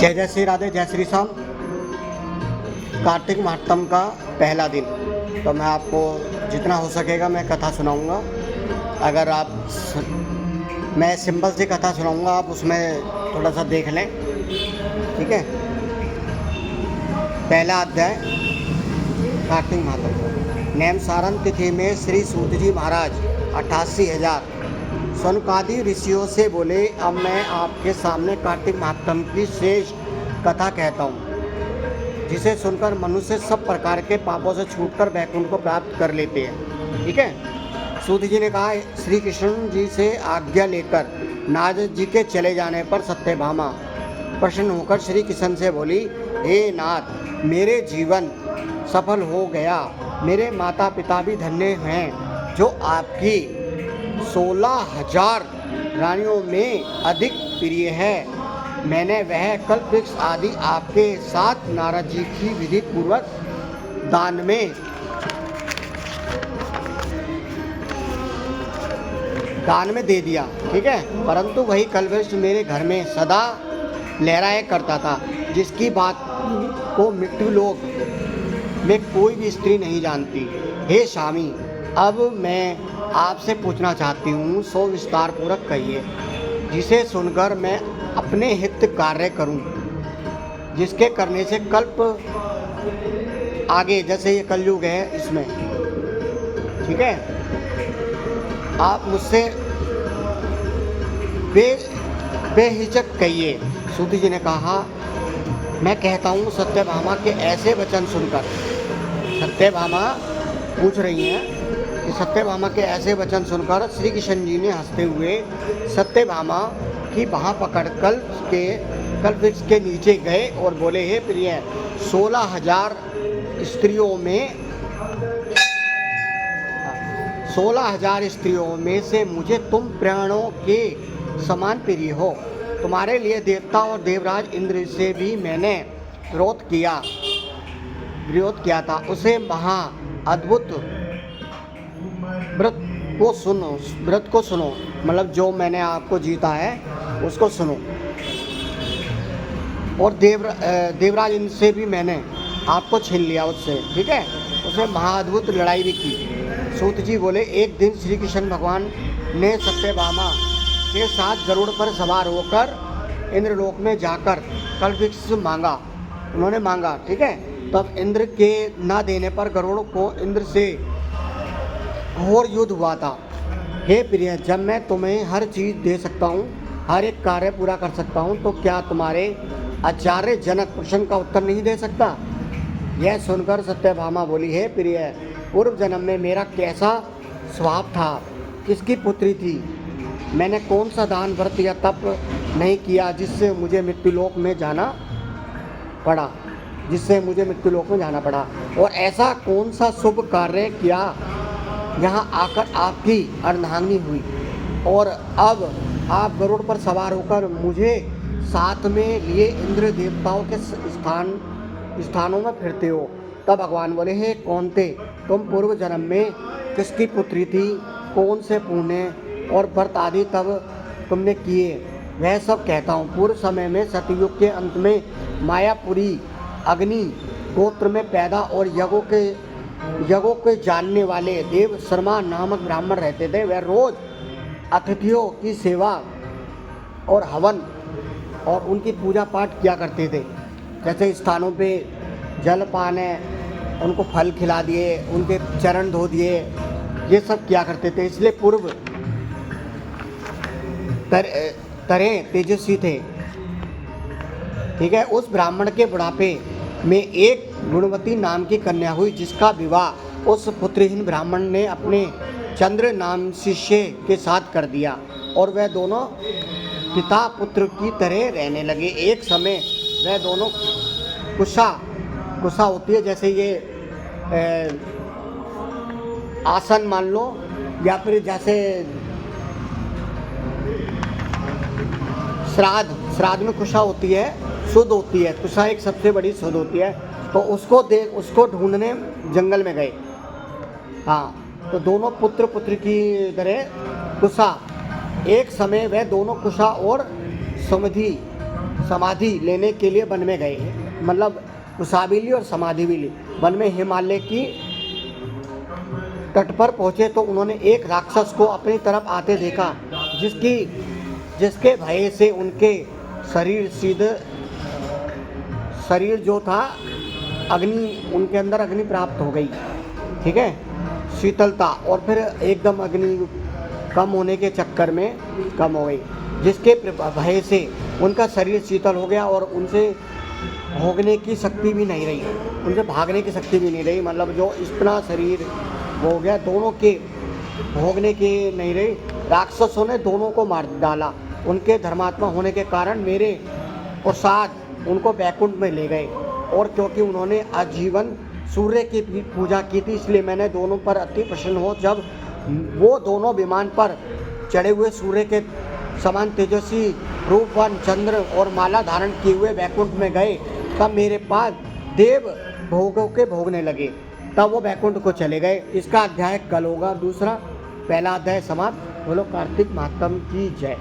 जय जय श्री राधे, जय श्री श्याम। कार्तिक महात्म का पहला दिन, तो मैं आपको जितना हो सकेगा मैं कथा सुनाऊंगा। अगर मैं सिंपल सी कथा सुनाऊंगा, आप उसमें थोड़ा सा देख लें, ठीक है। पहला अध्याय कार्तिक महात्म। नेम सारण तिथि में श्री सूत जी महाराज 88,000 सनकादि ऋषियों से बोले, अब मैं आपके सामने कार्तिक महात्म की श्रेष्ठ कथा कहता हूँ, जिसे सुनकर मनुष्य सब प्रकार के पापों से छूटकर वैकुंठ को प्राप्त कर लेते हैं, ठीक है। सूत जी ने कहा, श्री कृष्ण जी से आज्ञा लेकर नारद जी के चले जाने पर सत्यभामा प्रसन्न होकर श्री कृष्ण से बोली, हे नाथ, मेरे जीवन सफल हो गया। मेरे माता पिता भी धन्य हैं, जो आपकी 16,000 रानियों में अधिक प्रिय है। मैंने वह कल्पवृक्ष आदि आपके साथ नारद जी की विधि पूर्वक दान में दे दिया, ठीक है। परंतु वही कल्पवृक्ष मेरे घर में सदा लहराया करता था, जिसकी बात को मृत्यु लोक में कोई भी स्त्री नहीं जानती। हे स्वामी, अब मैं आपसे पूछना चाहती हूँ, सो विस्तार पूर्वक कहिए, जिसे सुनकर मैं अपने हित कार्य करूँ, जिसके करने से कल्प आगे, जैसे ये कलयुग है इसमें, ठीक है, आप मुझसे बेहिचक कहिए। सूत जी ने कहा, मैं कहता हूँ। सत्यभामा के ऐसे वचन सुनकर, सत्यभामा पूछ रही हैं कि सत्यभामा के ऐसे वचन सुनकर श्री कृष्ण जी ने हंसते हुए सत्यभामा की बाँह पकड़ कल्पवृक्ष के नीचे गए और बोले, हे प्रिय, 16,000 स्त्रियों में से मुझे तुम प्राणों के समान प्रिय हो। तुम्हारे लिए देवता और देवराज इंद्र से भी मैंने विरोध किया था। उसे महा अद्भुत व्रत को सुनो, मतलब जो मैंने आपको जीता है उसको सुनो। और देवराज इंद्र से भी मैंने आपको छीन लिया उससे, ठीक है। उसे महाअद्भुत लड़ाई भी की। सूत जी बोले, एक दिन श्री कृष्ण भगवान ने सत्यभामा के साथ गरुड़ पर सवार होकर इंद्रलोक में जाकर कल्पवृक्ष उन्होंने मांगा, ठीक है। तब इंद्र के न देने पर गरुड़ को इंद्र से घोर युद्ध हुआ था। हे प्रिय, जब मैं तुम्हें हर चीज़ दे सकता हूँ, हर एक कार्य पूरा कर सकता हूँ, तो क्या तुम्हारे आचार्य जनक प्रश्न का उत्तर नहीं दे सकता? यह सुनकर सत्यभामा बोली, हे प्रिय, पूर्व जन्म में मेरा कैसा स्वभाव था, किसकी पुत्री थी, मैंने कौन सा दान व्रत या तप नहीं किया जिससे मुझे मृत्युलोक में जाना पड़ा, और ऐसा कौन सा शुभ कार्य किया यहाँ आकर आपकी अर्धांगिनी हुई, और अब आप गरुड़ पर सवार होकर मुझे साथ में लिए इंद्र देवताओं के स्थानों में फिरते हो। तब भगवान बोले, हे कौन्ते, तुम पूर्व जन्म में किसकी पुत्री थी, कौन से पुण्य और व्रत आदि तब तुमने किए, वह सब कहता हूँ। पूर्व समय में सतयुग के अंत में मायापुरी अग्नि गोत्र में पैदा और यज्ञों के जानने वाले देव शर्मा नामक ब्राह्मण रहते थे। वह रोज अतिथियों की सेवा और हवन और उनकी पूजा पाठ किया करते थे। जैसे स्थानों पे जल पान है, उनको फल खिला दिए, उनके चरण धो दिए, ये सब किया करते थे। इसलिए पूर्व तरह तेजस्वी थे, ठीक है। उस ब्राह्मण के बुढ़ापे में एक गुणवती नाम की कन्या हुई, जिसका विवाह उस पुत्रहीन ब्राह्मण ने अपने चंद्र नाम शिष्य के साथ कर दिया, और वह दोनों पिता पुत्र की तरह रहने लगे। एक समय वह दोनों कुशा होती है, जैसे ये आसन मान लो, या फिर जैसे श्राद्ध में कुशा होती है, शुद्ध होती है। कुशा एक सबसे बड़ी शुद्ध होती है, तो उसको ढूंढने जंगल में गए। हाँ, तो दोनों पुत्र पुत्री की तरह कुशा, एक समय वह दोनों कुशा और समधि समाधि लेने के लिए वन में गए, मतलब कुशा भी ली और समाधि भी ली। वन में हिमालय की तट पर पहुँचे तो उन्होंने एक राक्षस को अपनी तरफ आते देखा, जिसके भय से उनके शरीर जो था उनके अंदर अग्नि प्राप्त हो गई, ठीक है, शीतलता, और फिर एकदम अग्नि कम होने के चक्कर में कम हो गई, जिसके भय से उनका शरीर शीतल हो गया और उनसे भोगने की शक्ति भी नहीं रही, उनसे भागने की शक्ति भी नहीं रही, मतलब जो इतना शरीर हो गया, दोनों के भोगने की नहीं रही। राक्षसों ने दोनों को मार डाला। उनके धर्मात्मा होने के कारण मेरे प्रसाद उनको बैकुंठ में ले गए, और क्योंकि उन्होंने आजीवन सूर्य की पूजा की थी, इसलिए मैंने दोनों पर अति प्रसन्न हो। जब वो दोनों विमान पर चढ़े हुए सूर्य के समान तेजस्वी रूपवान चंद्र और माला धारण किए हुए बैकुंठ में गए, तब मेरे पास देव भोगों के भोगने लगे, तब वो बैकुंठ को चले गए। इसका अध्याय कल होगा दूसरा। पहला अध्याय समाप्त। बोलो कार्तिक महात्म की जय।